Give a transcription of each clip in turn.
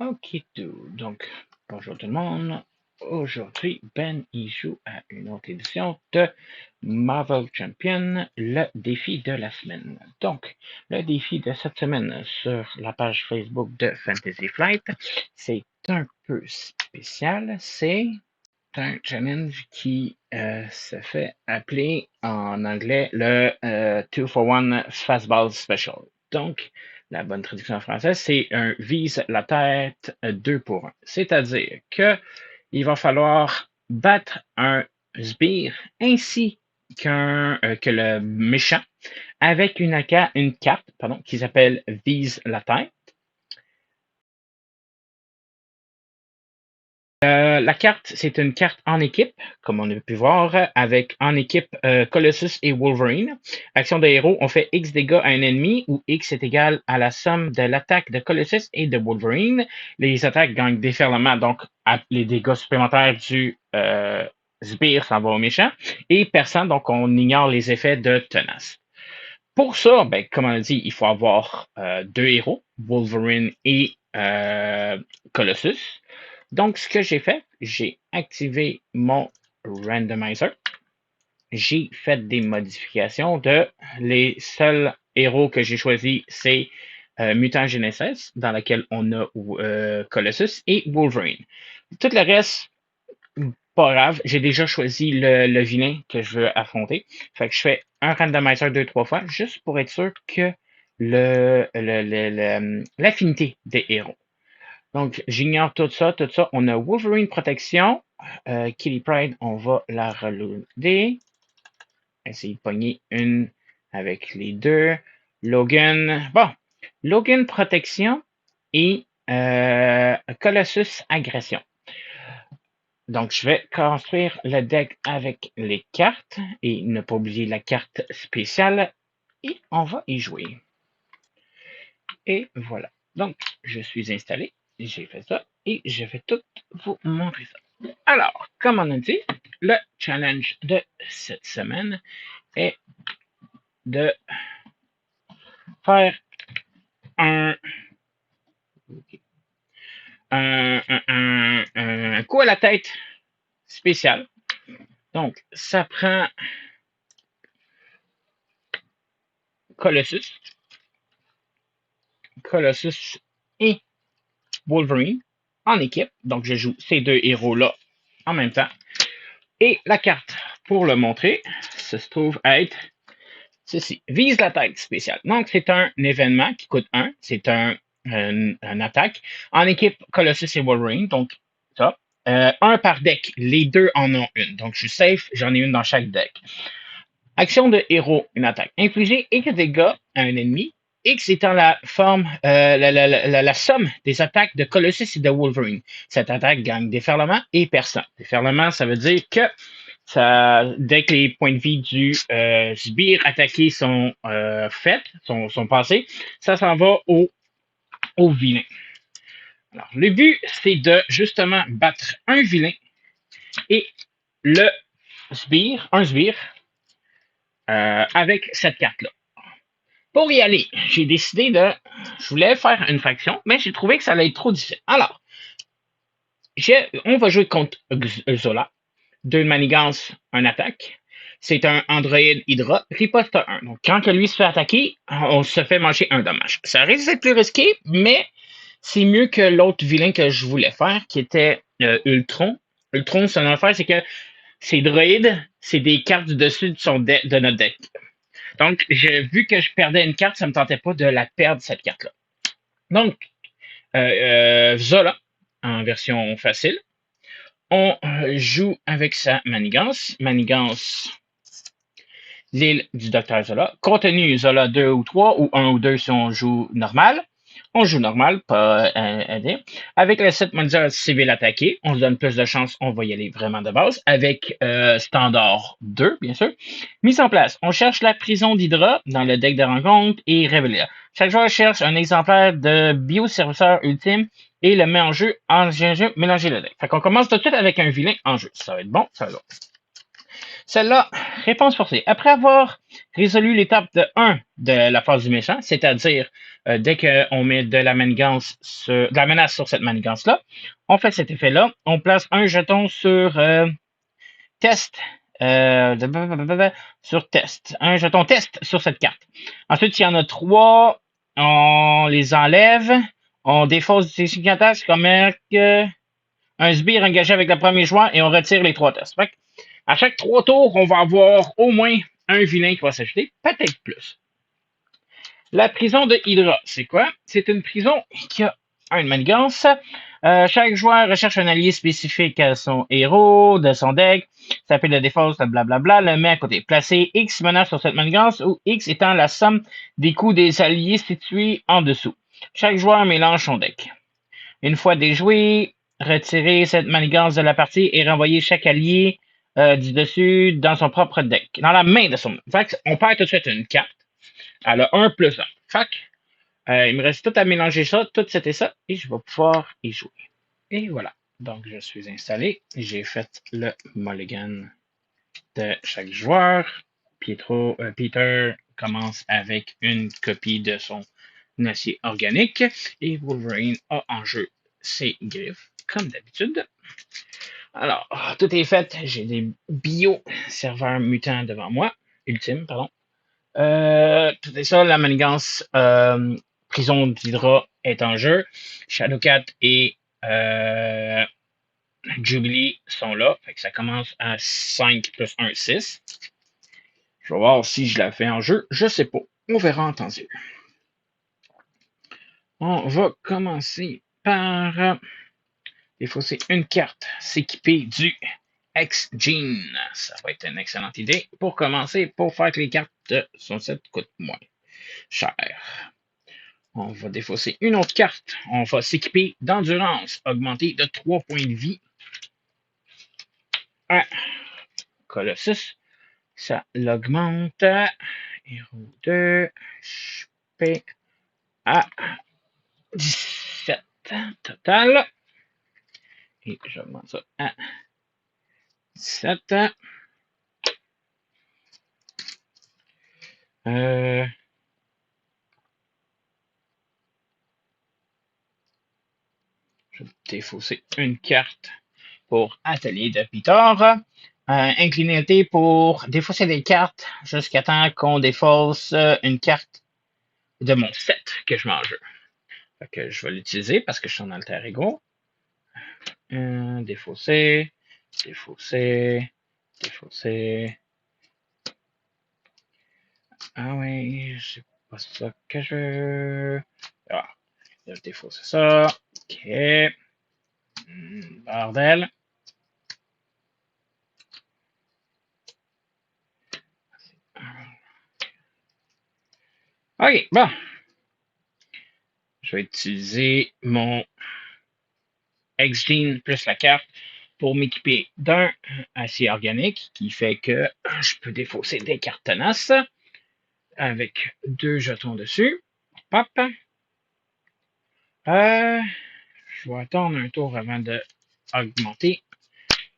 Ok, tout. Donc, bonjour tout le monde. Aujourd'hui, Ben y joue à une autre édition de Marvel Champion, le défi de la semaine. Donc, le défi de cette semaine sur la page Facebook de Fantasy Flight, c'est un peu spécial. C'est un challenge qui se fait appeler en anglais le 2 for 1 Fastball Special. Donc, la bonne traduction en français, c'est un vise la tête 2 pour 1. C'est-à-dire que il va falloir battre un sbire ainsi que le méchant avec une carte qui s'appelle vise la tête. La carte, c'est une carte en équipe, comme on a pu voir, avec en équipe Colossus et Wolverine. Action de héros, on fait X dégâts à un ennemi où X est égal à la somme de l'attaque de Colossus et de Wolverine. Les attaques gagnent déferlement, donc les dégâts supplémentaires du sbire s'en vont au méchant. Et personne, donc on ignore les effets de tenace. Pour ça, ben, comme on a dit, il faut avoir deux héros, Wolverine et Colossus. Donc, ce que j'ai fait, j'ai activé mon randomizer. J'ai fait des modifications de les seuls héros que j'ai choisis, c'est Mutant Genesis, dans lequel on a Colossus et Wolverine. Tout le reste, pas grave, j'ai déjà choisi le vilain que je veux affronter. Fait que je fais un randomizer 2-3 fois, juste pour être sûr que l'affinité des héros. Donc, j'ignore tout ça, tout ça. On a Wolverine Protection. Kitty Pryde, on va la reloader. Essayer de pogner une avec les deux. Logan, bon, Logan Protection et Colossus Agression. Donc, je vais construire le deck avec les cartes et ne pas oublier la carte spéciale et on va y jouer. Et voilà. Donc, je suis installé, j'ai fait ça et je vais tout vous montrer ça. Alors, comme on a dit, le challenge de cette semaine est de faire un, un coup à la tête spécial. Donc, ça prend Colossus, Colossus et Wolverine en équipe. Donc, je joue ces deux héros-là en même temps. Et la carte, pour le montrer, se trouve être ceci. Vise la tête spéciale. Donc, c'est un événement qui coûte 1. C'est un attaque. En équipe, Colossus et Wolverine. Donc, ça. Un par deck. Les deux en ont une. Donc, je suis safe. J'en ai une dans chaque deck. Action de héros, une attaque. Infliger X dégâts à un ennemi. X étant la forme, la somme des attaques de Colossus et de Wolverine. Cette attaque gagne déferlement et personne. Déferlement, ça veut dire que dès que les points de vie du sbire attaqué sont faits, sont passés, ça s'en va au vilain. Alors, le but, c'est de justement battre un vilain et le un sbire, avec cette carte-là. Pour y aller, j'ai décidé je voulais faire une faction, mais j'ai trouvé que ça allait être trop difficile. Alors, on va jouer contre Zola. Deux manigances, un attaque. C'est un androïde Hydra, riposte 1. Donc, quand que lui se fait attaquer, on se fait manger un dommage. Ça risque d'être plus risqué, mais c'est mieux que l'autre vilain que je voulais faire, qui était Ultron. Ultron, son affaire, c'est que ces droïdes, c'est des cartes du dessus de notre deck. Donc, vu que je perdais une carte, ça me tentait pas de la perdre, cette carte-là. Donc, Zola, en version facile. On joue avec sa manigance. Manigance, l'île du Docteur Zola. Contenu Zola 2 ou 3, ou 1 ou 2 si on joue normal. On joue normal, pas aidé. Avec le set mondial civil attaqué, on se donne plus de chance, on va y aller vraiment de base. Avec standard 2, bien sûr. Mise en place, on cherche la prison d'Hydra dans le deck de rencontre et révèle. Chaque joueur cherche un exemplaire de bioservisseur ultime et le met en jeu en jeu, mélanger le deck. Fait qu'on commence tout de suite avec un vilain en jeu. Ça va être bon, ça va être bon. Celle-là, réponse forcée. Après avoir résolu l'étape de 1 de la phase du méchant, c'est-à-dire dès qu'on met de la menace sur cette manigance-là, on fait cet effet-là. On place un jeton sur test. Sur test. Un jeton test sur cette carte. Ensuite, il y en a 3. On les enlève. On défausse des signatage comme un sbire engagé avec le premier joueur et on retire les 3 tests. Fait que, à chaque 3 tours, on va avoir au moins un vilain qui va s'ajouter, peut-être plus. La prison de Hydra, c'est quoi? C'est une prison qui a une manigance. Chaque joueur recherche un allié spécifique à son héros, de son deck, s'appelle la défense, blablabla, le met à côté. Placer X menaces sur cette manigance, où X étant la somme des coûts des alliés situés en dessous. Chaque joueur mélange son deck. Une fois déjoué, retirer cette manigance de la partie et renvoyer chaque allié du dessus dans son propre deck, dans la main de son. Fait on perd tout de suite une carte. Elle a 1 plus 1. Fait il me reste tout à mélanger ça, tout c'était ça, et je vais pouvoir y jouer. Et voilà. Donc, je suis installé. J'ai fait le mulligan de chaque joueur. Peter commence avec une copie de son acier organique. Et Wolverine a en jeu ses griffes, comme d'habitude. Alors, tout est fait. J'ai des bio-serveurs mutants devant moi. Ultime, pardon. Tout est ça, la manigance prison d'Hydra est en jeu. Shadowcat et Jubilee sont là. Fait que ça commence à 5 plus 1, 6. Je vais voir si je la fais en jeu. Je sais pas. On verra en temps et lieu. On va commencer par défausser une carte, s'équiper du X-Gene. Ça va être une excellente idée pour commencer, pour faire que les cartes de son set coûtent moins cher. On va défausser une autre carte. On va s'équiper d'endurance, augmenter de 3 points de vie à Colossus. Ça l'augmente. Héros 2, HP à 17 total. Et j'augmente ça à 17. Je vais défausser une carte pour Atelier de Peter. Inclinalité pour défausser des cartes jusqu'à temps qu'on défausse une carte de mon set que je mets en jeu. Fait que je vais l'utiliser parce que je suis en alter ego. Défausser, défausser, défausser. Ah oui, c'est pas ça que je veux. Ah, je vais défausser ça. Ok. Bordel. Ok, bon. Je vais utiliser mon X-Gene plus la carte pour m'équiper d'un acier organique qui fait que je peux défausser des cartes tenaces avec 2 jetons dessus. Hop. Je vais attendre un tour avant de augmenter.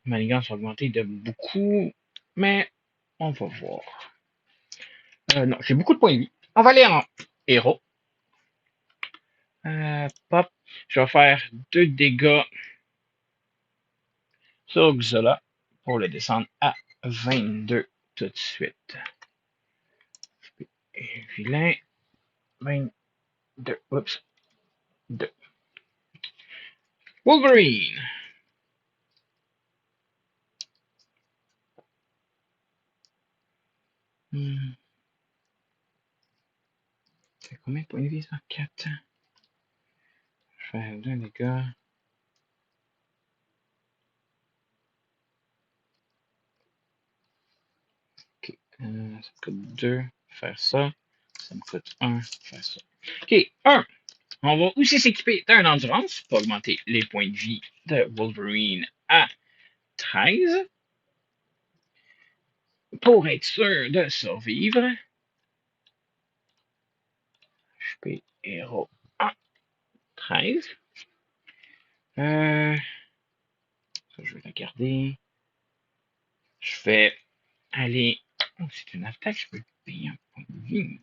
Ma manigance va augmenter de beaucoup, mais on va voir. Non, j'ai beaucoup de points de vie. On va aller en héros. Pop. Je vais faire 2 dégâts sur Xola pour le descendre à 22 tout de suite. Et vilain. 22. Oups. 2. Wolverine. C'est combien de points de vie ça? 4. Je vais faire 2 dégâts. Ok. Ça me coûte 2 faire ça. Ça me coûte 1 faire ça. Ok. 1. On va aussi s'équiper d'un endurance pour augmenter les points de vie de Wolverine à 13. Pour être sûr de survivre. HP héros à 13. Ça, je vais la garder. Je fais aller... Oh, c'est une attaque, je peux payer un point de vie.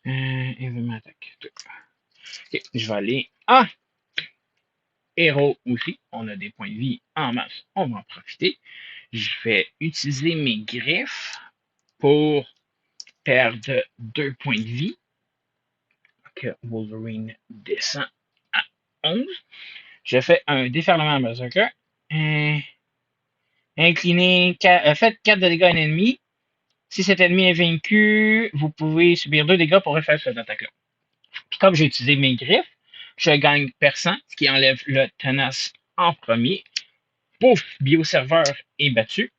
Événement attaque. Ok, je vais aller à héros aussi. On a des points de vie en masse. On va en profiter. Je vais utiliser mes griffes pour perdre 2 points de vie. Que Wolverine descend à 11. Je fais un déferlement berserker. Incliné, faites 4 de dégâts à un ennemi. Si cet ennemi est vaincu, vous pouvez subir 2 dégâts pour refaire cette attaque-là. Puis comme j'ai utilisé mes griffes, je gagne perçant, ce qui enlève le tenace en premier. Pouf, bioserveur est battu.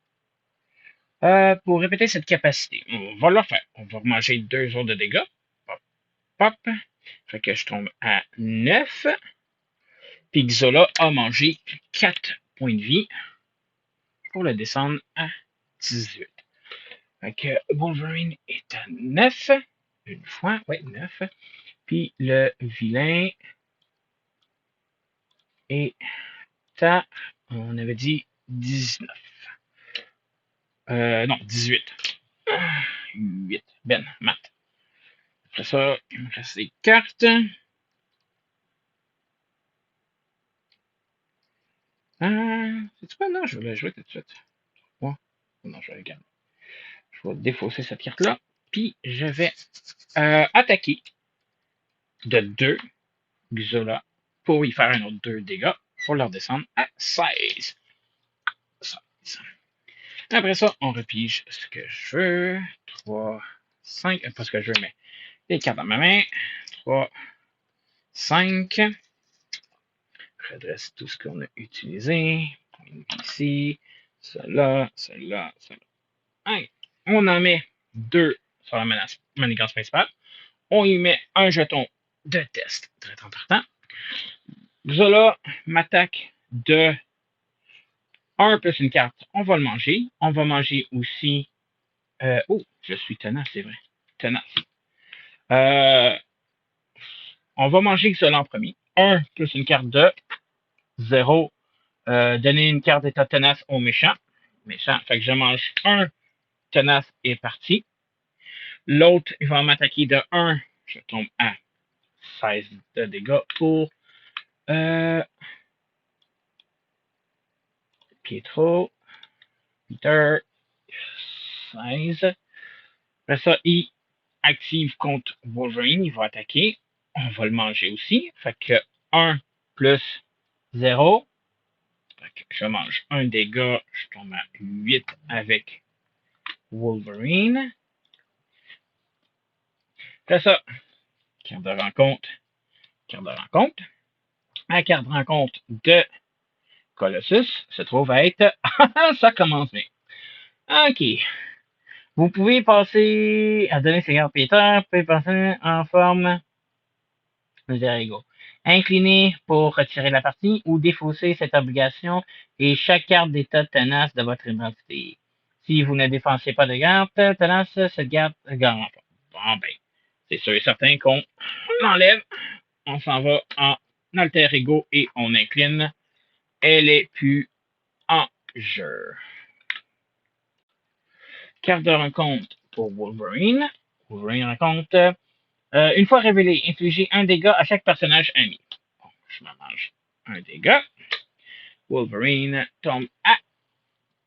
Pour répéter cette capacité, on va le faire. On va remanger 2 autres de dégâts. Pop, pop. Fait que je tombe à 9. Puis Xola a mangé 4 points de vie pour le descendre à 18. Fait que Wolverine est à 9. Une fois, ouais, 9. Puis le vilain est à, on avait dit 19. Non, 18. 8. Ben, math. Après ça, il me reste des cartes. C'est quoi? Non, je vais la jouer tout de suite. Ouais. Non, je vais la garder. Je vais défausser cette carte-là. Puis je vais attaquer de 2 Xola pour y faire un autre 2 dégâts pour leur descendre à 16. 16. Après ça, on repige ce que je veux. 3, 5, pas ce que je veux, mais les cartes dans ma main. 3, 5. Redresse tout ce qu'on a utilisé. Ici, cela, cela, cela. On en met 2 sur la manigance principale. On y met un jeton de test. Très important. Xola m'attaque de 1 plus une carte. On va le manger. On va manger aussi. Oh, je suis tenace, c'est vrai. Tenace. On va manger Xola en premier. 1 plus une carte de 0. Donner une carte d'état tenace au méchant. Méchant. Fait que je mange 1 tenace et parti. L'autre, il va m'attaquer de 1. Je tombe à 16 de dégâts pour Pietro. Peter. 16. Après ça, il active contre Wolverine. Il va attaquer. On va le manger aussi. Fait que 1 plus 0. Fait que je mange 1 dégât. Je tombe à 8 avec Wolverine. Après ça, carte de rencontre. Carte de rencontre. La carte de rencontre de Colossus se trouve à être... ça commence bien. OK. Vous pouvez passer à donner ses cartes Peter. Vous pouvez passer en forme Zerigo. Incliner pour retirer la partie ou défausser cette obligation et chaque carte d'état tenace de votre identité. Si vous ne défensez pas de carte tenace, cette carte gagne pas. Bon ben, c'est sûr et certain qu'on l'enlève. On s'en va en alter ego et on incline. Elle est plus en jeu. Carte de rencontre pour Wolverine. Wolverine rencontre. Une fois révélé, infligez un dégât à chaque personnage ami. Bon, je me mange un dégât. Wolverine tombe à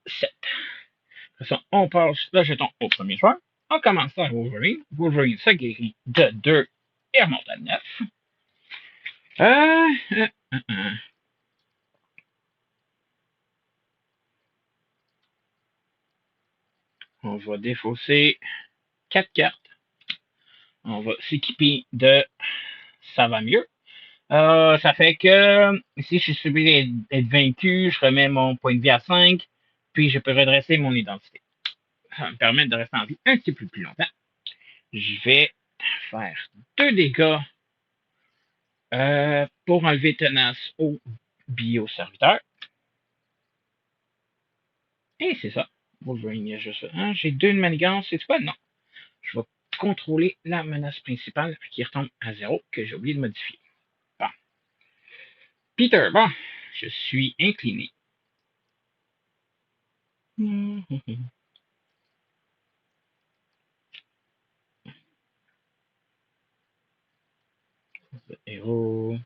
7. De toute façon, on passe le jeton au premier joueur. On commence par Wolverine. Wolverine se guérit de 2 et remonte à 9. On va défausser 4 cartes. On va s'équiper de ça va mieux. Ça fait que si je suis supposé être vaincu, je remets mon point de vie à 5, puis je peux redresser mon identité. Ça va me permettre de rester en vie un petit peu plus longtemps. Je vais faire 2 dégâts pour enlever tenace au bioserviteur. Et c'est ça. Wolverine, il y a juste ça. J'ai 2 de manigance, c'est quoi? Non. Je vais contrôler la menace principale qui retombe à 0, que j'ai oublié de modifier. Bon. Peter, bon, je suis incliné. Héros.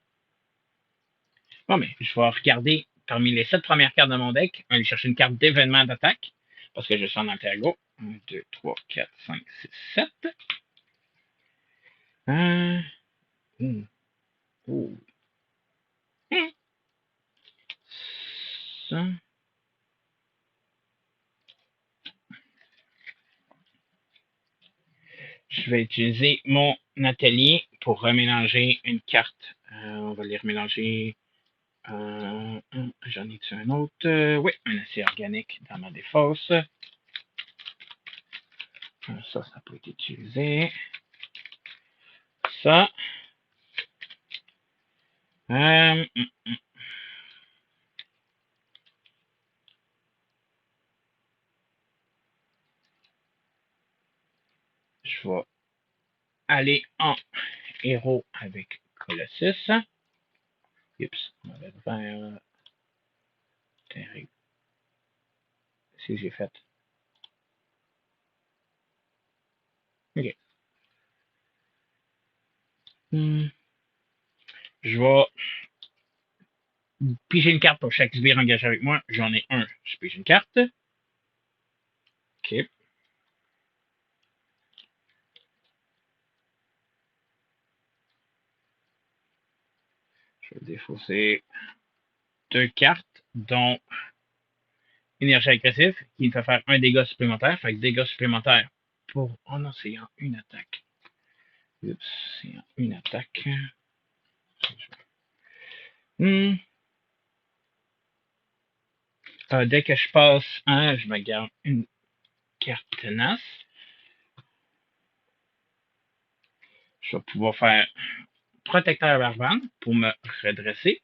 Bon, mais je vais regarder parmi les 7 premières cartes de mon deck, aller chercher une carte d'événement d'attaque, parce que je suis en Alter-Ego. 1, 2, 3, 4, 5, 6, 7. Oh, oh. Ça. Je vais utiliser mon atelier pour remélanger une carte. On va les remélanger. J'en ai-tu un autre? Oui, un acier organique dans ma défausse. Ça peut être utilisé. Ça. Je vais aller en héros avec Colossus. Oups, mauvais vert. Terrible. Si j'ai fait. Ok. Je vais piger une carte pour chaque sbire engagé avec moi. J'en ai un. Je pige une carte. Ok. Je vais défausser 2 cartes, dont énergie agressive, qui me fait faire un dégât supplémentaire. Fait que dégâts supplémentaires pour. Oh non, c'est en une attaque. Oups, c'est en une attaque. Dès que je passe un, je me garde une carte tenace. Je vais pouvoir faire protecteur barbare pour me redresser.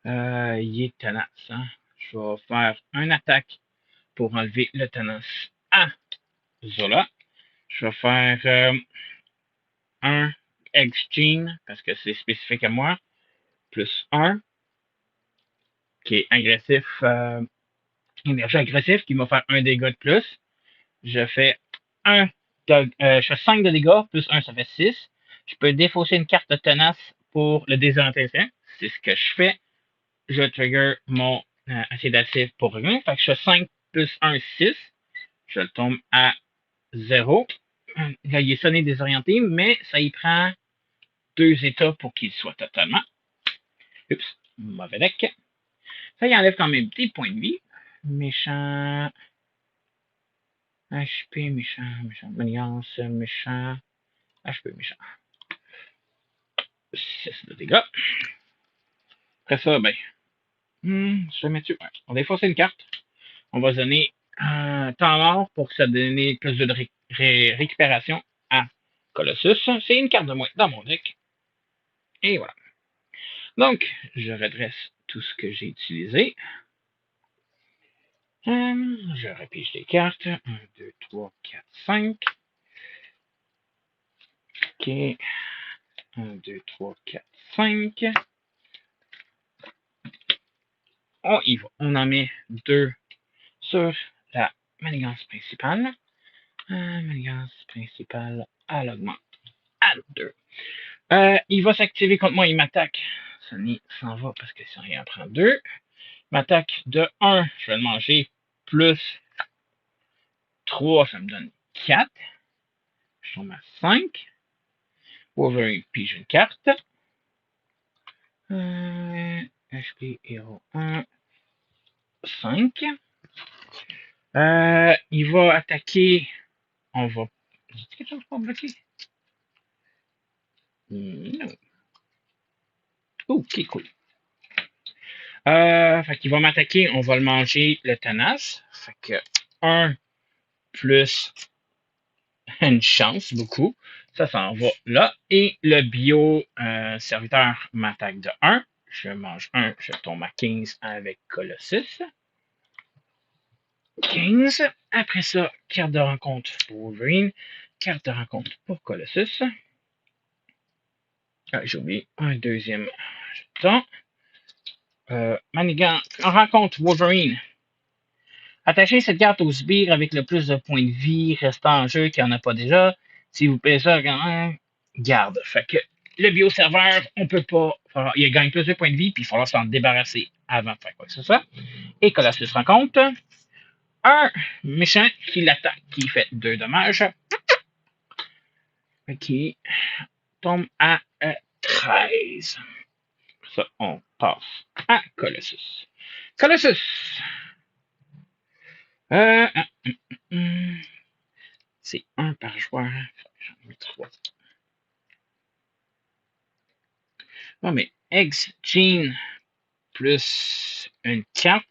Il est tenace. Hein? Je vais faire une attaque pour enlever le tenace à Zola. Je vais faire un exchange parce que c'est spécifique à moi. Plus 1 qui est agressif. Énergie agressive qui va faire un dégât de plus. Je fais je fais 5 de dégâts, plus 1, ça fait 6. Je peux défausser une carte tenace pour le désorientation. C'est ce que je fais. Je trigger mon acier d'acide pour rien. Fait que je fais 5 plus 1, 6. Je le tombe à 0. Là, il est sonné désorienté, mais ça y prend 2 états pour qu'il soit totalement. Oups, mauvais deck. Ça y enlève quand même des points de vie. Méchant. HP, méchant. Maniance, méchant. HP, méchant. 6 de dégâts. Après ça, ben. Je vais mettre. Ouais. On va effacer une carte. On va donner un temps mort pour que ça donne plus de récupération à Colossus. C'est une carte de moins dans mon deck. Et voilà. Donc, je redresse tout ce que j'ai utilisé. Je repige les cartes. 1, 2, 3, 4, 5. Ok. 1, 2, 3, 4, 5. On y va. On en met 2 sur la manigance principale. Manigance principale, elle augmente à 2. Il va s'activer contre moi, il m'attaque. Sonny s'en va parce que si rien prend 2. M'attaque de 1, je vais le manger, plus 3, ça me donne 4. Je tombe à 5. Wolverine pige une carte. HP Hero 1, 5. Il va attaquer. On va. J'ai quelque chose pour bloquer? Non. Ok, cool. Fait qu'il va m'attaquer, on va le manger le tenace. Fait que 1 plus une chance, beaucoup. Ça s'en va là. Et le bio serviteur m'attaque de 1. Je mange 1, je tombe à 15 avec Colossus. 15. Après ça, carte de rencontre pour Wolverine. Carte de rencontre pour Colossus. J'ai oublié un deuxième jeton. Manigan, on rencontre Wolverine. Attachez cette carte au sbire avec le plus de points de vie restant en jeu qu'il n'y en a pas déjà. Si vous payez ça, garde. Fait que le bioserveur, on peut pas. Il gagne plus de points de vie, puis il faudra s'en débarrasser avant de faire quoi que ce soit. Et Colossus rencontre un méchant qui l'attaque, qui fait 2 dommages. Qui tombe à 13. Ça, on passe à Colossus. Colossus! C'est 1 par joueur. J'en ai 3. Non, mais X-Gene plus une carte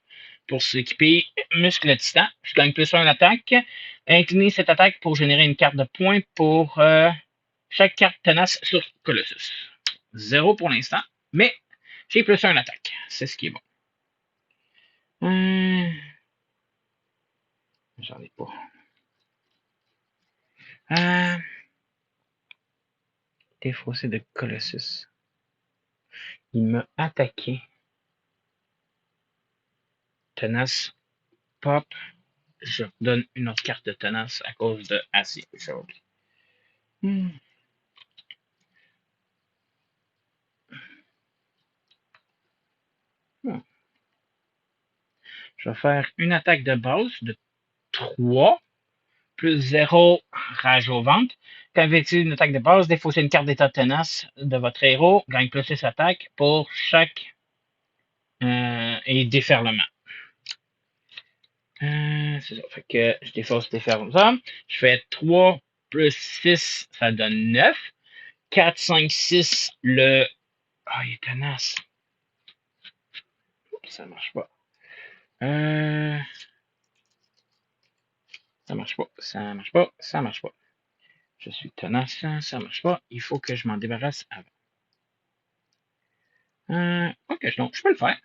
pour s'équiper muscle titan. Je gagne plus 1 attaque. Incliner cette attaque pour générer une carte de points pour chaque carte tenace sur Colossus. 0 pour l'instant, mais j'ai plus 1 attaque. C'est ce qui est bon. J'en ai pas. Défaussé de Colossus. Il m'a attaqué. Tenace. Pop. Je donne une autre carte de tenace à cause de acier. J'ai oublié. Je vais faire une attaque de base de 3 plus 0 rage au ventre. Quand vous utilisez une attaque de base, défaussez une carte d'état de tenace de votre héros, gagne plus 6 attaques pour chaque et déferlement. C'est ça. Fait que je défausse déferlement. Je fais 3 plus 6, ça donne 9. 4, 5, 6, le. Ah, il est tenace. Ça marche pas. Ça marche pas. Ça marche pas. Ça marche pas. Je suis tenace, ça marche pas. Il faut que je m'en débarrasse avant. Ok, donc je peux le faire.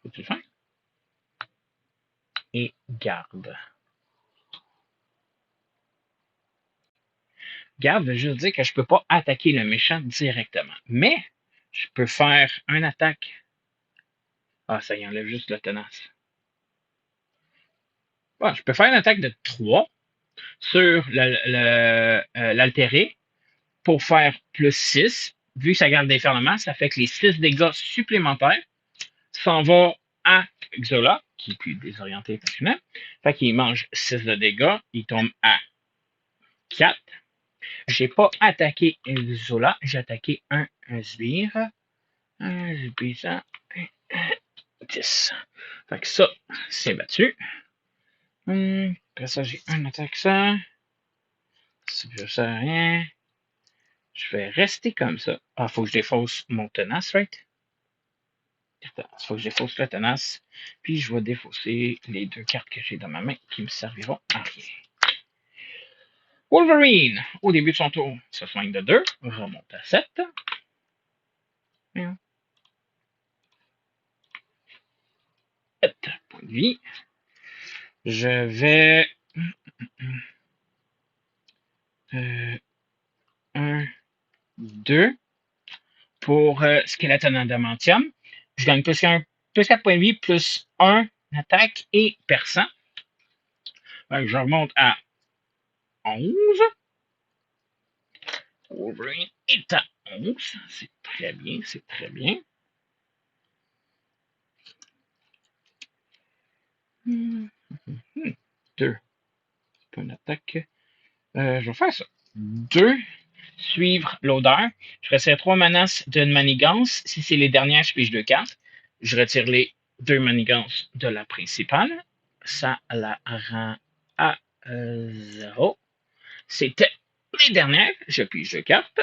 Peux-tu le faire? Et garde. Garde veut juste dire que je peux pas attaquer le méchant directement. Mais je peux faire une attaque. Ah, ça y enlève juste le tenace. Bon, je peux faire une attaque de 3 sur l'altéré pour faire plus 6. Vu que ça garde déferlement, ça fait que les 6 dégâts supplémentaires s'en vont à Xola, qui est plus désorienté facilement. Fait qu'il mange 6 de dégâts. Il tombe à 4. J'ai pas attaqué Xola, j'ai attaqué un sbire. Un sbire, ça. 10. Fait que ça, c'est battu. Après ça, j'ai un attaque ça. Ça sert à rien. Je vais rester comme ça. Ah, faut que je défausse mon tenace, right? Il faut que je défausse la tenace. Puis je vais défausser les 2 cartes que j'ai dans ma main qui me serviront à rien. Wolverine, au début de son tour, se soigne de 2, remonte à 7. 7 points de vie. Je vais. 1, 2. Pour Skeleton Adamantium. Je gagne plus 4 points de vie, plus 1 attaque et perçant. Je remonte à 11. Wolverine est à 11. C'est très bien, c'est très bien. 2. C'est pas une attaque. Je vais faire ça. 2. Suivre l'odeur. Je retire 3 menaces d'une manigance. Si c'est les dernières, je pige 2 cartes. Je retire les 2 manigances de la principale. Ça la rend à 0. C'était les dernières. Je pige 2 cartes.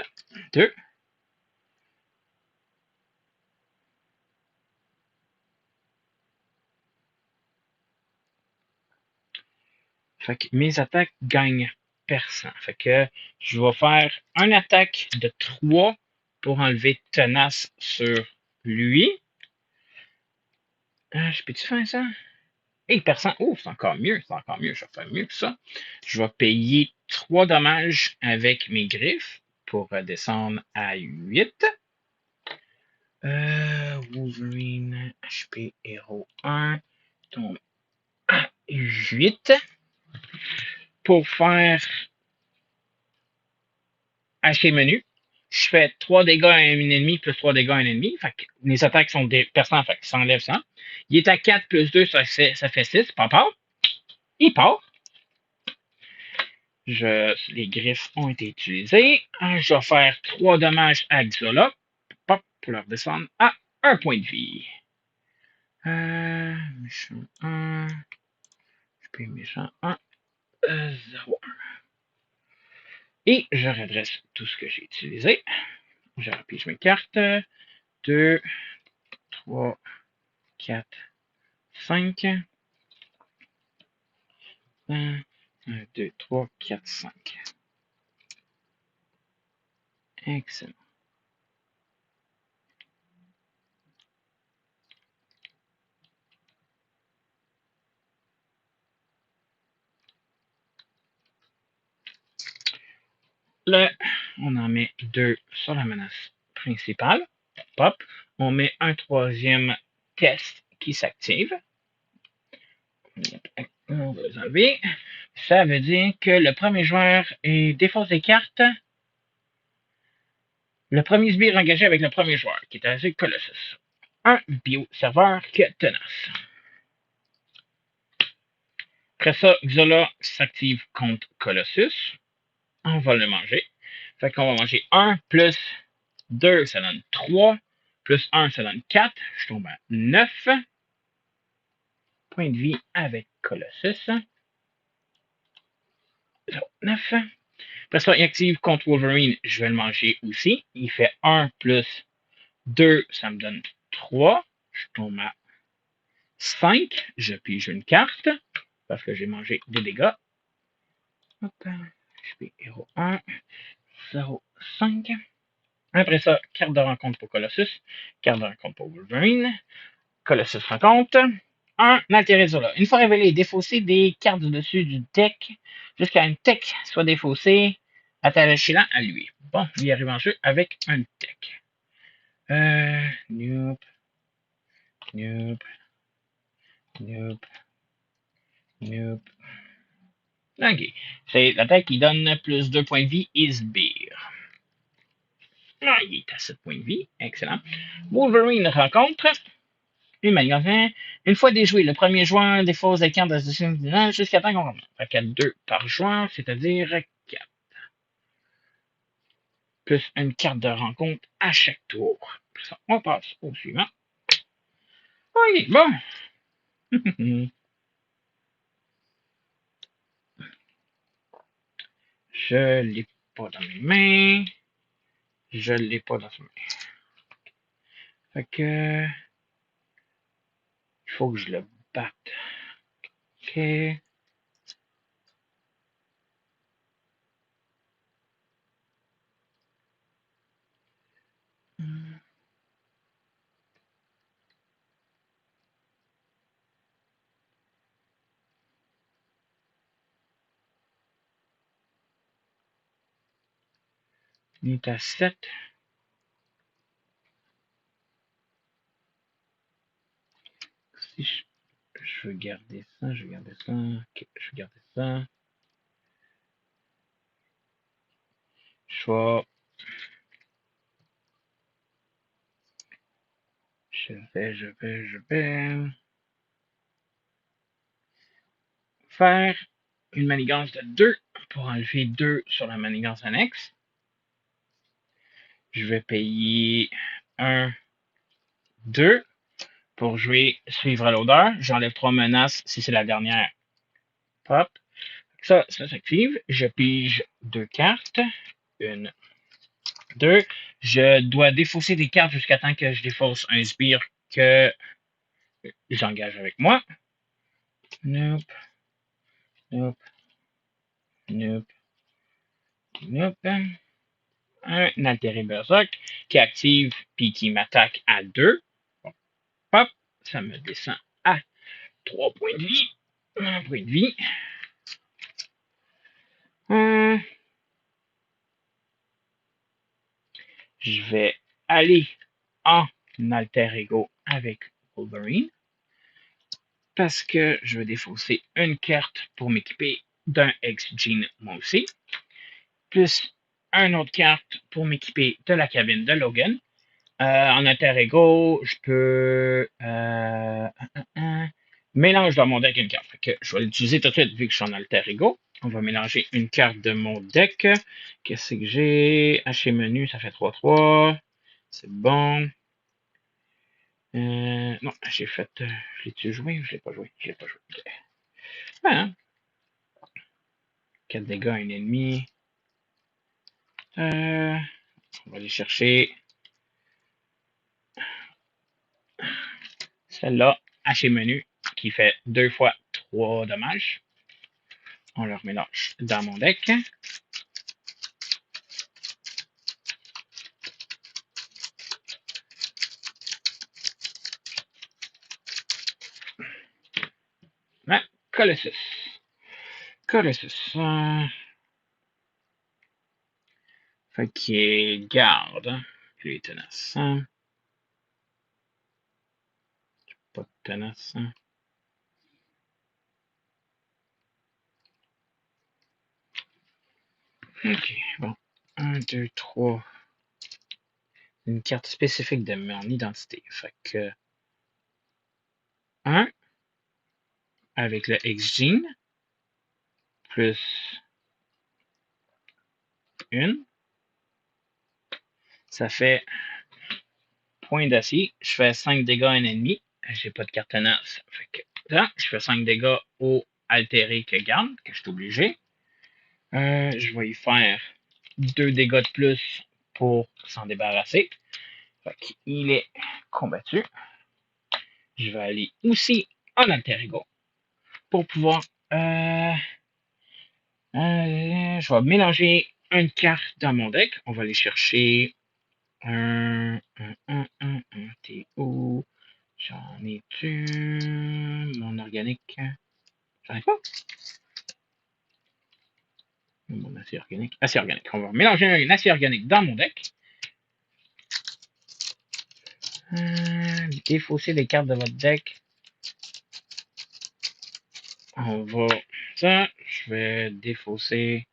2. Fait que mes attaques gagnent perçant. Fait que je vais faire une attaque de 3 pour enlever tenace sur lui. Je peux-tu faire ça? Et perçant. Oh, c'est encore mieux. C'est encore mieux. Je vais faire mieux que ça. Je vais payer 3 dommages avec mes griffes pour descendre à 8. Wolverine, HP héros 1, tombe à 8. Pour faire HP menu, je fais 3 dégâts à un ennemi plus 3 dégâts à un ennemi. Fait que les attaques sont perçantes, fait que ça enlève ça. Il est à 4 plus 2, ça fait 6. Papa, il part. Les griffes ont été utilisées. Je vais faire 3 dommages à Xola. Pop, pour leur descendre à 1 point de vie. Méchant 1. HP méchant 1. 0. Et je redresse tout ce que j'ai utilisé. Je repige mes cartes. 2, 3, 4, 5. 1, 2, 3, 4, 5. Excellent. Là, on en met 2 sur la menace principale. Pop. On met un troisième test qui s'active. On va les enlever. Ça veut dire que le premier joueur défausse des cartes. Le premier sbire engagé avec le premier joueur, qui est avec Colossus. Un bio-serveur que tenace. Après ça, Xola s'active contre Colossus. On va le manger. Fait qu'on va manger 1 plus 2, ça donne 3. Plus 1, ça donne 4. Je tombe à 9 points de vie avec Colossus. 9. Après ça, il active contre Wolverine. Je vais le manger aussi. Il fait 1 plus 2, ça me donne 3. Je tombe à 5. Je pige une carte parce que j'ai mangé des dégâts. Hop. Je fais héros 1, 0, 5. Après ça, carte de rencontre pour Colossus, carte de rencontre pour Wolverine. Colossus rencontre. Un altéré Xola. Une fois révélé, défausser des cartes du dessus du deck jusqu'à une tech soit défaussée, attachant à lui. Bon, il arrive en jeu avec un tech. Nope. Nope. Nope. Nope. Ok. C'est l'attaque qui donne plus 2 points de vie et sbire. Ah, il est à 7 points de vie. Excellent. Wolverine rencontre. Une manière. Une fois déjoué, le premier joueur défausse des cartes de jusqu'à temps qu'on rentre. Fait qu'il y a 2 par joueur, c'est-à-dire 4. Plus une carte de rencontre à chaque tour. Ça, on passe au suivant. Oui, bon. Je l'ai pas dans mes mains. Je l'ai pas dans mes mains. Fait que. Il faut que je le batte. Ok. Il est à 7. Si je veux garder ça, je vais garder ça. Ok, je vais garder ça. Je vais faire une manigance de 2 pour enlever 2 sur la manigance annexe. Je vais payer 1, 2 pour jouer suivre à l'odeur. J'enlève 3 menaces si c'est la dernière. Hop. Ça s'active. Je pige 2 cartes. 1, 2. Je dois défausser des cartes jusqu'à temps que je défausse un sbire que j'engage avec moi. Nope. Nope. Nope. Nope. Un altéré berserk qui active puis qui m'attaque à 2. Hop, ça me descend à 3 points de vie. 1 point de vie. Je vais aller en un alter ego avec Wolverine. Parce que je vais défausser une carte pour m'équiper d'un X-Gene moi aussi. Plus une autre carte pour m'équiper de la cabine de Logan. En alter ego, je peux mélange dans mon deck une carte. Fait que je vais l'utiliser tout de suite vu que je suis en alter ego. On va mélanger une carte de mon deck. Qu'est-ce que j'ai? Haché menu, ça fait 3-3. C'est bon. Non, j'ai fait. Je l'ai-tu joué ou je l'ai pas joué? Je l'ai pas joué. Okay. Ben, 4 dégâts à un ennemi. On va aller chercher celle-là, haché menu, qui fait 2 fois 3 dommages. On le remélange dans mon deck. Ah, Colossus. Colossus. Fait qu'il garde. Puis il est tenace. Pas de tenace. Ok, bon. 1, 2, 3. Une carte spécifique de mon identité. Fait que 1 avec le X-Gene plus 1. Ça fait point d'acier. Je fais 5 dégâts à un ennemi. J'ai pas de carte tenace. Fait que là, je fais 5 dégâts au altéré que garde, que je suis obligé. Je vais y faire 2 dégâts de plus pour s'en débarrasser. Fait qu'il est combattu. Je vais aller aussi en alter ego pour pouvoir. Je vais mélanger une carte dans mon deck. On va aller chercher un. T'es où? J'en ai-tu? Mon organique. J'en ai pas? Mon acier organique. Acier organique. On va mélanger un acier organique dans mon deck. Défausser les cartes de votre deck. On va. Ça, je vais défausser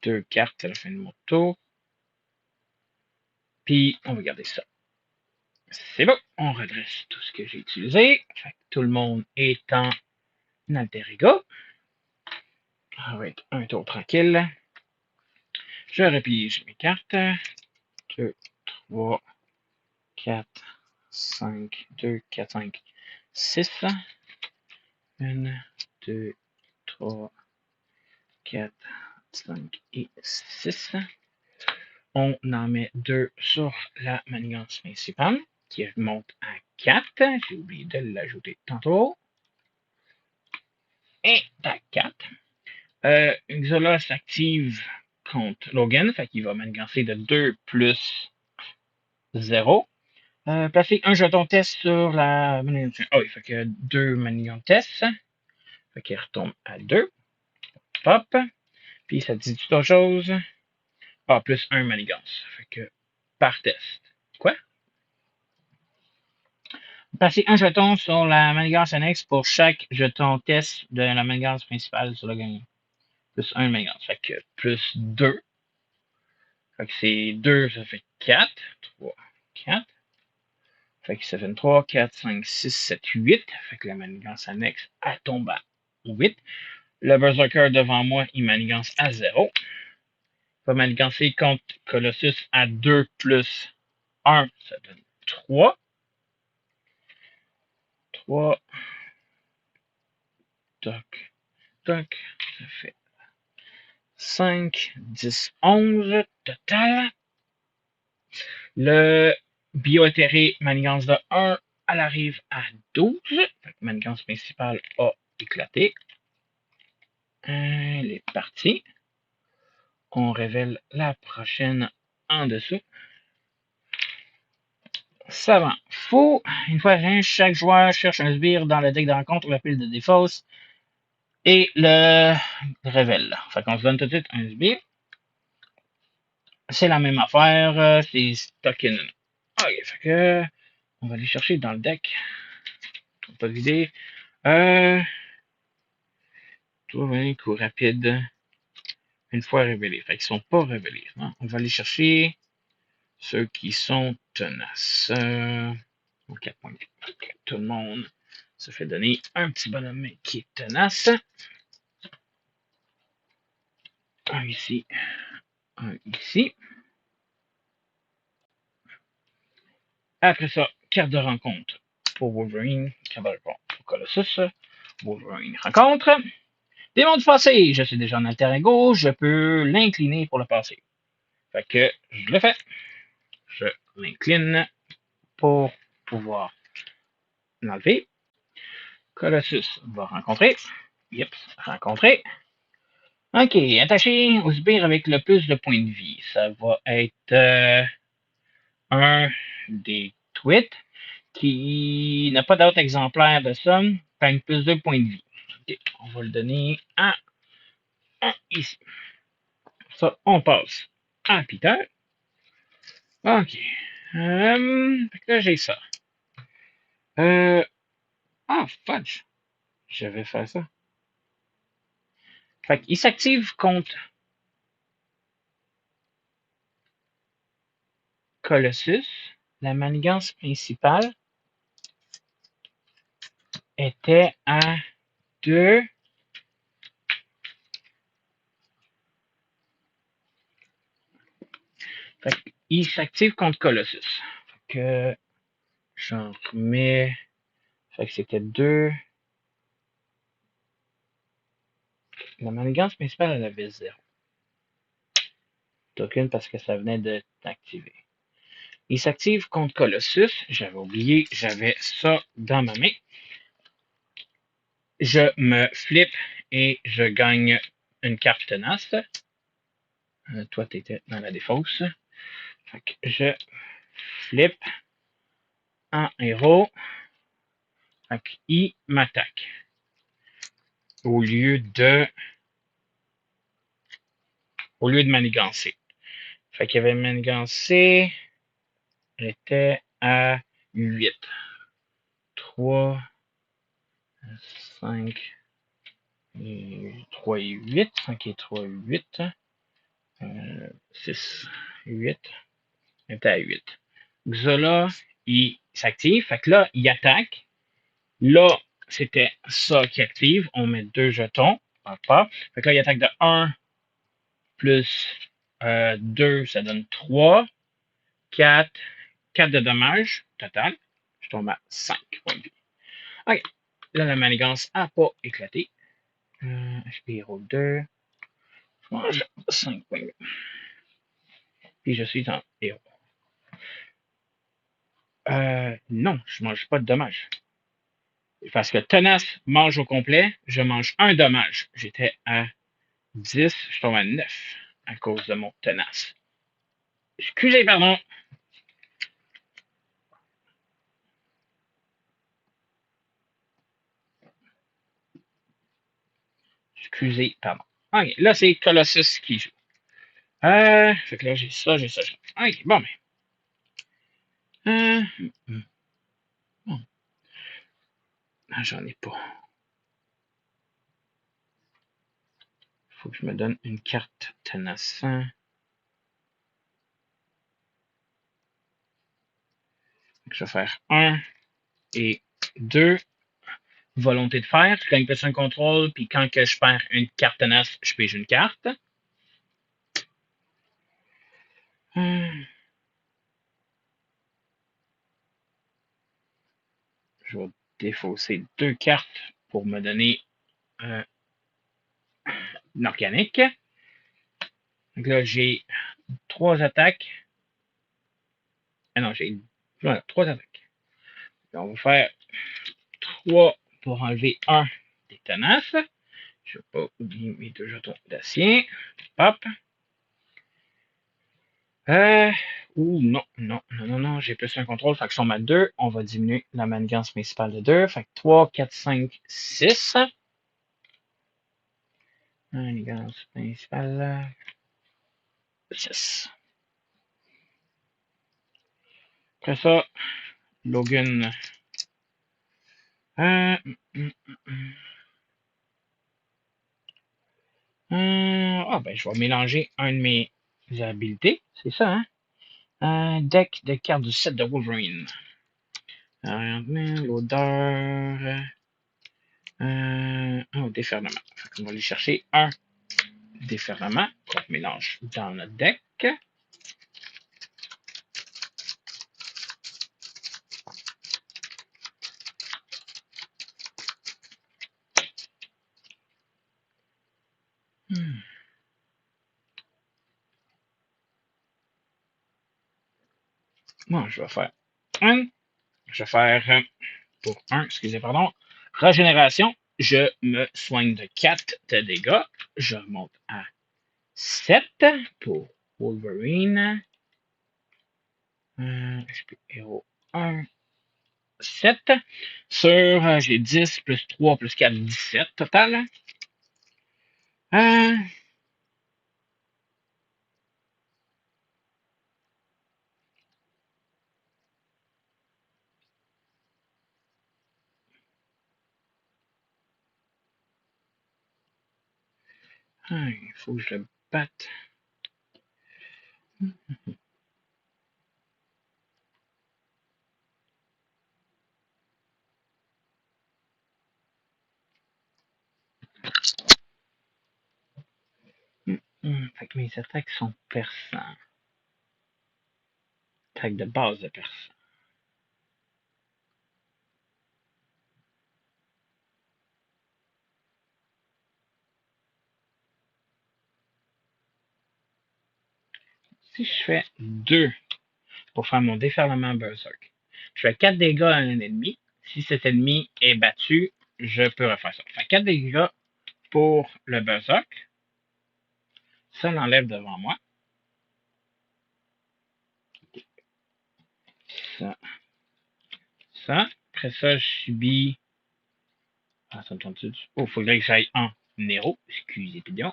2 cartes à la fin de mon tour. Puis, on va garder ça. C'est bon. On redresse tout ce que j'ai utilisé. Fait que tout le monde est en alter ego. Ça va être un tour tranquille. Je repige mes cartes. 2, 3, 4, 5, 2, 4, 5, 6. 1, 2, 3, 4, 5 et 6. On en met 2 sur la manigance principale, qui monte à 4. J'ai oublié de l'ajouter tantôt. Et à 4. Xola s'active contre Logan, fait qu'il va manigancer de 2 plus 0. Placer un jeton test sur la manigance. Ah oui, fait que 2 manigances test. Fait qu'il retombe à 2. Pop. Puis ça dit tout autre chose. Ah, plus 1 manigance. Fait que par test. Quoi? Placer un jeton sur la manigance annexe pour chaque jeton test de la manigance principale sur le gagnant. Plus 1 manigance. Fait que plus 2. Fait que c'est 2, ça fait 4. 3, 4. Fait que ça fait 3, 4, 5, 6, 7, 8. Fait que la manigance annexe, elle tombe à 8. Le Berserker devant moi, il manigance à 0. Il va manigancer contre Colossus à 2 plus 1, ça donne 3. 3. Toc, toc. Ça fait 5, 10, 11 total. Le bioéthéré manigance de 1, elle arrive à 12. Fait que manigance principale a éclaté. Elle est partie. On révèle la prochaine en dessous. Savant. Fou. Une fois rien, chaque joueur cherche un sbire dans le deck de rencontre ou la pile de défausse et le révèle. Fait qu'on se donne tout de suite un sbire. c'est la même affaire. C'est stocké. Non. Ok, fait que on va aller chercher dans le deck. Pas d'idée. Toi, oui, coup rapide. Une fois révélés. Fait qu'ils sont pas révélés. Non? On va aller chercher ceux qui sont tenaces. 4 points. Tout le monde se fait donner un petit bonhomme qui est tenace. Un ici. Un ici. Après ça, carte de rencontre pour Wolverine. Carte de rencontre pour Colossus. Wolverine rencontre. Démon du passé. Je suis déjà en alter ego. Je peux l'incliner pour le passé. Fait que je le fais. Je l'incline pour pouvoir l'enlever. Colossus va rencontrer. Yep, rencontrer. Ok, attaché au sbire avec le plus de points de vie. Ça va être un des tweets qui n'a pas d'autre exemplaire de ça. Gagne plus de points de vie. Ok, on va le donner à ici. Ça, on passe à Peter. Ok. Là, j'ai ça. Fudge. Je vais faire ça. Fait qu'il s'active contre Colossus. La manigance principale était à 2. Fait qu'il s'active contre Colossus. Fait que j'en remets. Fait que c'était 2. La manigance principale, elle avait 0. Token parce que ça venait de t'activer. Il s'active contre Colossus. J'avais oublié, j'avais ça dans ma main. Je me flippe et je gagne une carte tenace. Toi, tu étais dans la défausse. Fait que je flippe en héros. Fait qu'il m'attaque. Au lieu de manigancer. Fait qu'il y avait manigancé. Elle était à 8. 3, 5, 3 et 8. 5 et 3, 8. 6, 8. Elle était à 8. Xola, il s'active. Fait que là, il attaque. Là, c'était ça qui active. On met 2 jetons. Fait que là, il attaque de 1 plus 2, ça donne 3. 4. 4 de dommages total. Je tombe à 5 points de vie. Ok. Là, la manigance n'a pas éclaté. HP Hero 2. Je mange 5 points de vie. Puis je suis en héros. Non, je mange pas de dommages. Parce que tenace mange au complet, je mange un dommage. J'étais à 10, je tombe à 9 à cause de mon tenace. Excusez, pardon. Excusez, pardon. Ok, là, c'est Colossus qui joue. Fait que là, j'ai ça, j'ai ça. Ok, bon, mais. J'en ai pas. Faut que je me donne une carte tenace. Je vais faire 1 et 2. Volonté de faire. Je gagne plus un contrôle, puis quand que je perds une carte tenace, je pige une carte. Je vais défausser 2 cartes pour me donner une organique. Donc là, j'ai 3 attaques. Ah non, j'ai voilà, 3 attaques. Donc, on va faire 3 pour enlever 1 des tenaces. Je ne vais pas oublier mes 2 jetons d'acier. Hop. Non, j'ai plus un contrôle, fait que sont à 2. On va diminuer la manigance principale de 2. Fait que 3, 4, 5, 6. Manigance principale. 6. Après ça, Logan. Ben, je vais mélanger un de mes habilités. C'est ça, hein? Un deck de cartes du set de Wolverine. L'odeur. Un déferlement. On va aller chercher un déferlement qu'on mélange dans notre deck. Moi, je vais faire un. Je vais faire pour un, excusez, pardon. Régénération. Je me soigne de 4 de dégâts. Je remonte à 7 pour Wolverine. HP héros 1, 7. Sur, j'ai 10 plus 3 plus 4, 17 total. Il faut que je le batte. Fait que mes attaques sont perçants. Attaque de base de perçant. Si je fais 2 pour faire mon déferlement Berserk, je fais 4 dégâts à un ennemi. Si cet ennemi est battu, je peux refaire ça. Fait 4 dégâts pour le Berserk. Ça l'enlève devant moi. Ça. Ça. Après ça, je subis. Ah, ça me tombe dessus. Oh, faut que j'aille en héros. Excusez, pidon.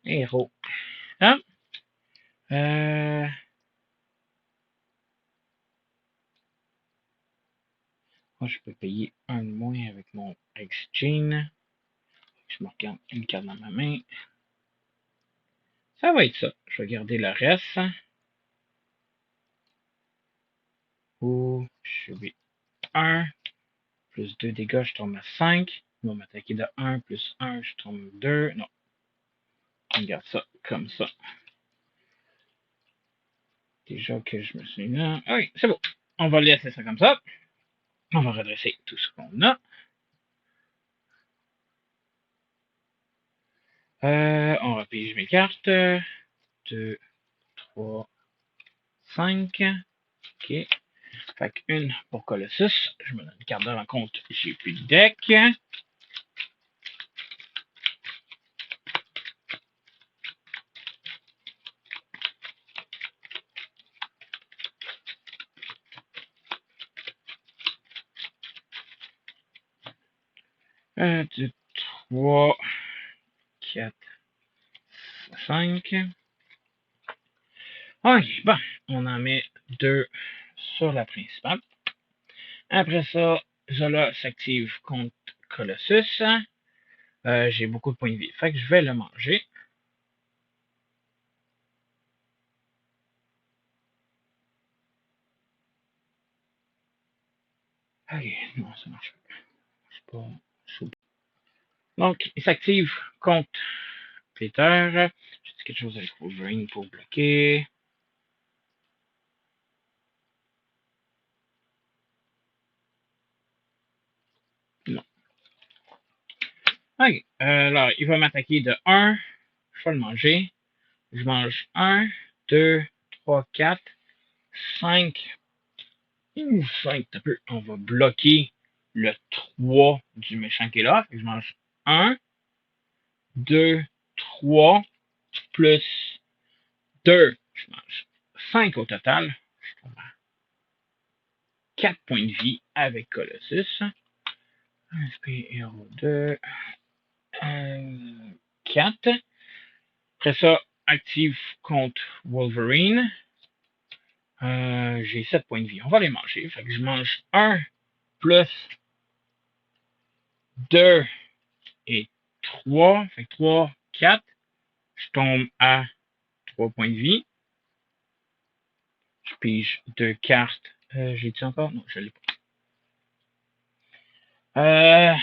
Héros. Ah. Moi, je peux payer un de moins avec mon exchange. Je me regarde une carte dans ma main. Ça va être ça. Je vais garder le reste. Oh, je vais 1. Plus 2 dégâts, je tombe à 5. Ils vont m'attaquer de 1 plus 1, je tombe 2. Non. On garde ça comme ça. Déjà que je me suis là. Ah oui, c'est bon. On va laisser ça comme ça. On va redresser tout ce qu'on a. On va payer mes cartes. 2, 3, 5. OK. Fait qu'une pour Colossus. Je me donne une carte de rencontre. J'ai plus de deck. 1, 2, 3, 4, 5. Ok, bon, on en met 2 sur la principale. Après ça, Zola s'active contre Colossus. J'ai beaucoup de points de vie. Fait que je vais le manger. Ok, non, ça marche pas. C'est pas. Donc, il s'active contre Peter. J'ai dit quelque chose avec Wolverine pour bloquer. Non. Ok, alors, il va m'attaquer de 1. Je vais le manger. Je mange 1, 2, 3, 4, 5. 5, on va bloquer le 3 du méchant qui est là. Je mange 1, 2, 3, plus 2. Je mange 5 au total. Je tombe à 4 points de vie avec Colossus. SP Hero 2. 4. Après ça, active contre Wolverine. J'ai 7 points de vie. On va les manger. Fait que je mange 1 plus 2 et 3. Fait que 3, 4. Je tombe à 3 points de vie. Je pige 2 cartes. J'ai-tu encore? Non, je l'ai pas.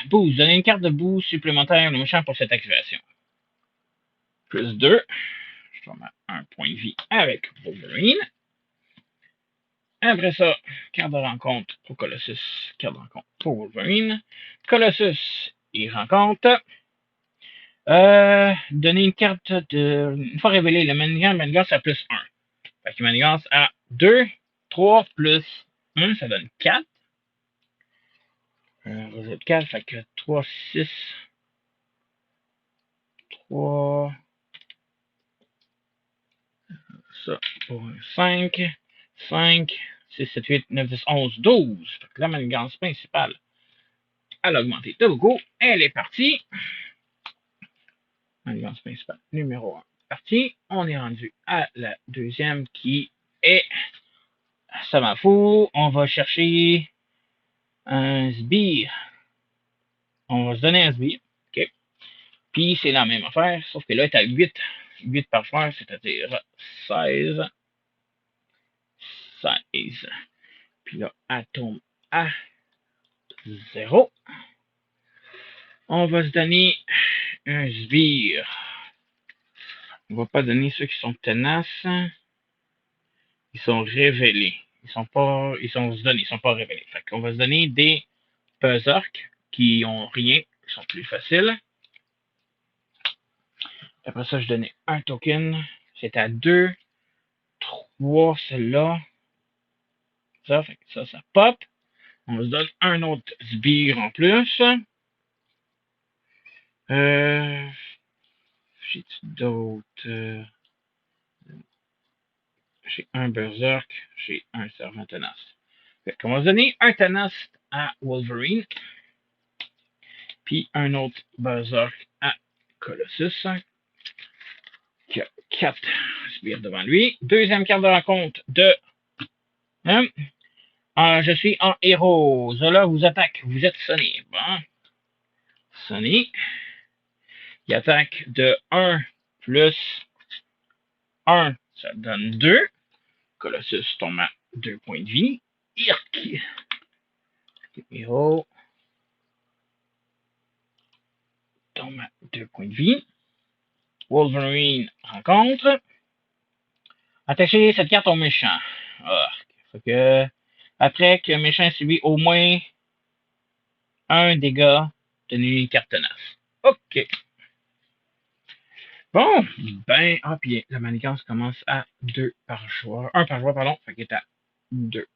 Boost. Donner une carte de boost supplémentaire au méchant pour cette activation. Plus 2. Je tombe à 1 point de vie avec Wolverine. Après ça, carte de rencontre pour Colossus. Carte de rencontre pour Wolverine. Colossus, il rencontre. Donner une carte de. Une fois révélé, le manigance à plus 1. Fait que manigance à 2, 3 plus 1, ça donne 4. Réseau de 4, fait que 3, 6, 3, ça pour 5, 5, 6, 7, 8, 9, 10, 11, 12. Fait que la manigance principale, elle a augmenté de beaucoup. Elle est partie. Manigance principale numéro 1. Partie. On est rendu à la deuxième qui est. Ça m'en fout. On va chercher un sbire. On va se donner un sbire. OK. Puis c'est la même affaire, sauf que là, tu as 8. 8 par joueur, c'est-à-dire 16. 16. Puis là, elle tombe à 0. On va se donner un sbire. On va pas donner ceux qui sont tenaces. Ils sont révélés. Ils sont pas révélés. Fait qu'on va se donner des berserk qui ont rien, ils sont plus faciles. Après ça, je donnais un token. C'est à 2, 3, celle-là. Ça, fait que ça pop. On se donne un autre sbire en plus. J'ai-tu d'autres? J'ai un berserk, j'ai un servant tenace. Fait qu'on va se donner un tenace à Wolverine. Puis un autre berserk à Colossus. Qui a 4 sbires devant lui. Deuxième carte de rencontre de. Je suis en héros. Zola vous attaque. Vous êtes Sonny. Bon. Sonny. Il attaque de 1 plus 1. Ça donne 2. Colossus tombe à 2 points de vie. Irk. Héros. Tombe à 2 points de vie. Wolverine rencontre. Attachez cette carte au méchant. Fait que, après que le méchant subit au moins un dégât, tenez une carte tenace. OK. Bon, ben, puis la manigance commence à 2 par joueur. 1 par joueur, pardon. Fait qu'il est à 2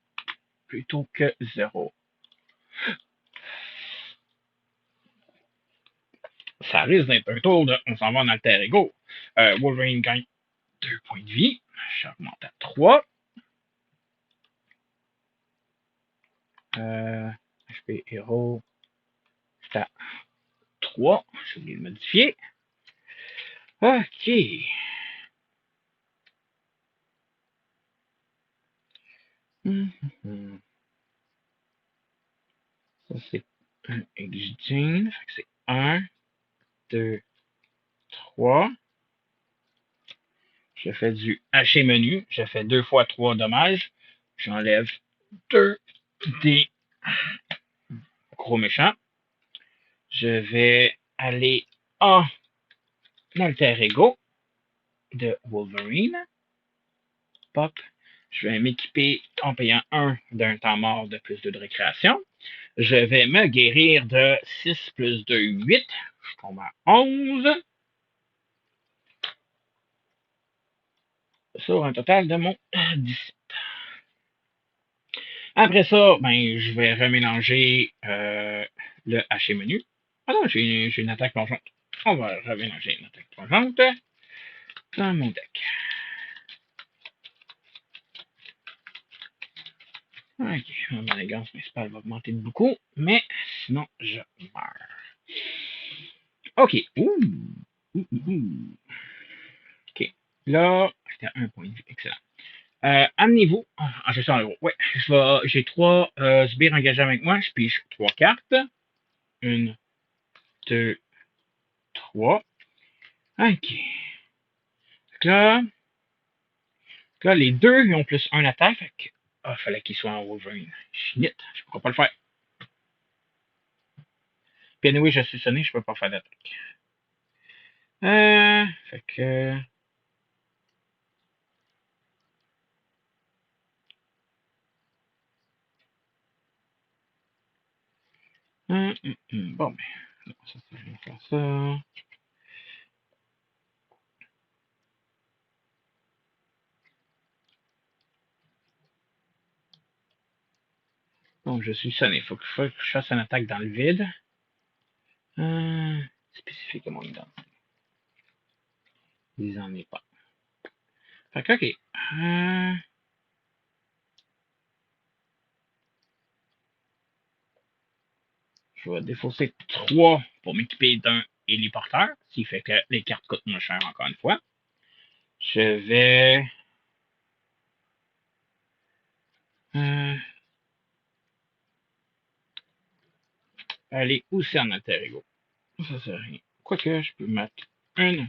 plutôt que 0. Ça risque d'être un tour de. On s'en va en alter ego. Wolverine gagne 2 points de vie. J'augmente à 3. HP héros. C'est à 3. J'ai oublié de modifier. OK. Ça, c'est un X-Gene. Fait que c'est 1, 2, 3. Je fais du haché menu. Je fais 2 fois 3 dommages. J'enlève 2 des gros méchants. Je vais aller en alter ego de Wolverine. Pop. Je vais m'équiper en payant 1 d'un temps mort de plus 2 de récréation. Je vais me guérir de 6 plus 2, 8. Je tombe à 11. Sur un total de mon 17. Après ça, ben, je vais remélanger le haché menu. Ah non, j'ai une attaque plongeante. On va remélanger une attaque plongeante dans mon deck. Ok, ma manigance principale va augmenter de beaucoup, mais sinon, je meurs. Ok. Ok. Là, j'étais à 1 point de vie. Excellent. Amenez-vous. Ah, je sens le gros. Ouais, j'ai 3 sbires engagés avec moi. Je pige 3 cartes. 1, 2, 3. OK. Là, les deux, ils ont plus 1 attaque. Fait que, fallait qu'ils soient en Wolverine. Shit, je pourrais pas le faire. Puis anyway, je suis sonné, je peux pas faire d'attaque. Fait que... Bon, ben, non, ça, je vais faire ça. Donc, je suis sonné. Faut que je fasse une attaque dans le vide. Spécifiquement identique. Ils en est pas. Fait que, ok. Je vais défausser 3 pour m'équiper d'un héliporteur, ce qui fait que les cartes coûtent moins cher encore une fois. Je vais... aller aussi en alter ego. Ça sert à rien. Quoique, je peux mettre un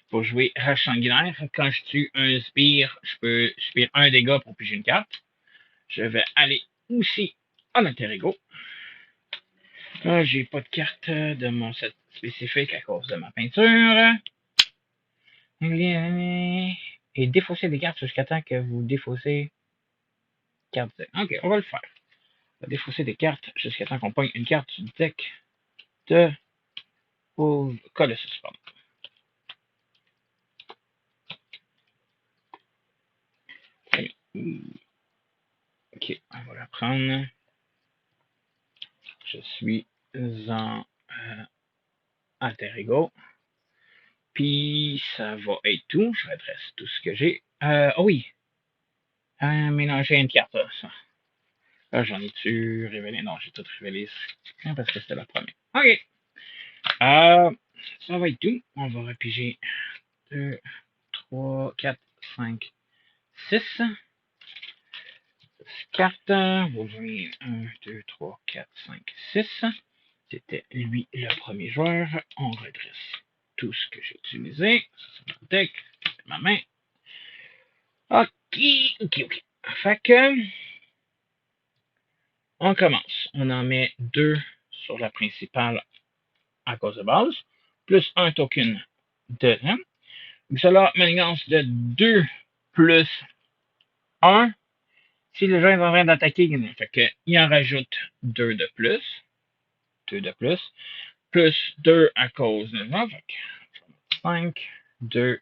pour jouer rage sanguinaire. Quand je tue un sbire, je peux subir 1 dégât pour piger une carte. Je vais aller aussi en alter ego. Là, j'ai pas de carte de mon set spécifique à cause de ma peinture. Et défausser des cartes jusqu'à temps que vous défaussez carte deck. Ok, on va le faire. On va défausser des cartes jusqu'à temps qu'on pogne une carte du deck de Colossus. Pardon. Ok, on va la prendre. Je suis en alter ego. Puis ça va être tout. Je redresse tout ce que j'ai. Oh oui. Mélanger une carte. Ça. Là, j'en ai-tu révélé? Non, j'ai tout révélé. Parce que c'était la première. Ok. Ça va être tout. On va repiger 2, 3, 4, 5, 6 cartes. Wolverine 1, 2, 3, 4, 5, 6. C'était lui le premier joueur. On redresse tout ce que j'ai utilisé. Ça, c'est mon deck. C'est ma main. Ok. Fait que, on commence. On en met 2 sur la principale à cause de base, plus un token de RAM. Cela manigance de 2 plus 1. Si le jeu est en train d'attaquer, fait que, il en rajoute 2 de plus. 2 de plus. Plus 2 à cause de ça. Fait que 5, 2,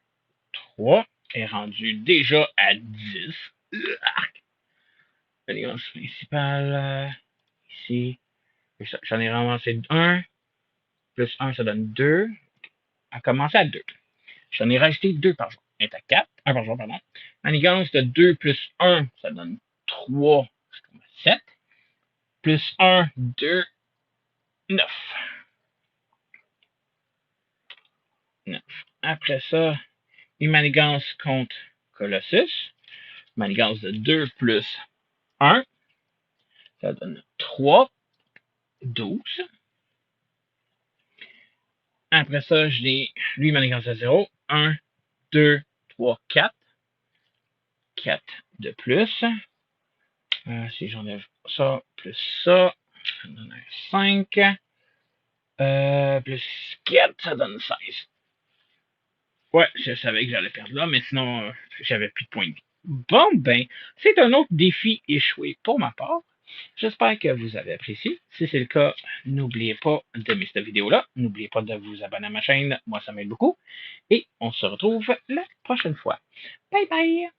3 est rendu déjà à 10. Manigance principale. Ici. J'en ai ramassé 1. Plus 1, ça donne 2. A commencé à 2. J'en ai rajouté 2 par jour. Elle est à 4. 1 par jour, pardon. Manigance de 2 plus 1, ça donne 3. 7. Plus 1, 2, 9. 9. Après ça, une manigance contre Colossus. Manigance de 2 plus 1. Ça donne 3. 12. Après ça, je l'ai, lui, manigance à 0. 1, 2, 3, 4. 4 de plus. Si j'enlève ça, plus ça donne un 5. Plus 4, ça donne 16. Ouais, je savais que j'allais perdre là, mais sinon, j'avais plus de points de vie. Bon, ben, c'est un autre défi échoué pour ma part. J'espère que vous avez apprécié. Si c'est le cas, n'oubliez pas d'aimer cette vidéo-là. N'oubliez pas de vous abonner à ma chaîne. Moi, ça m'aide beaucoup. Et on se retrouve la prochaine fois. Bye bye!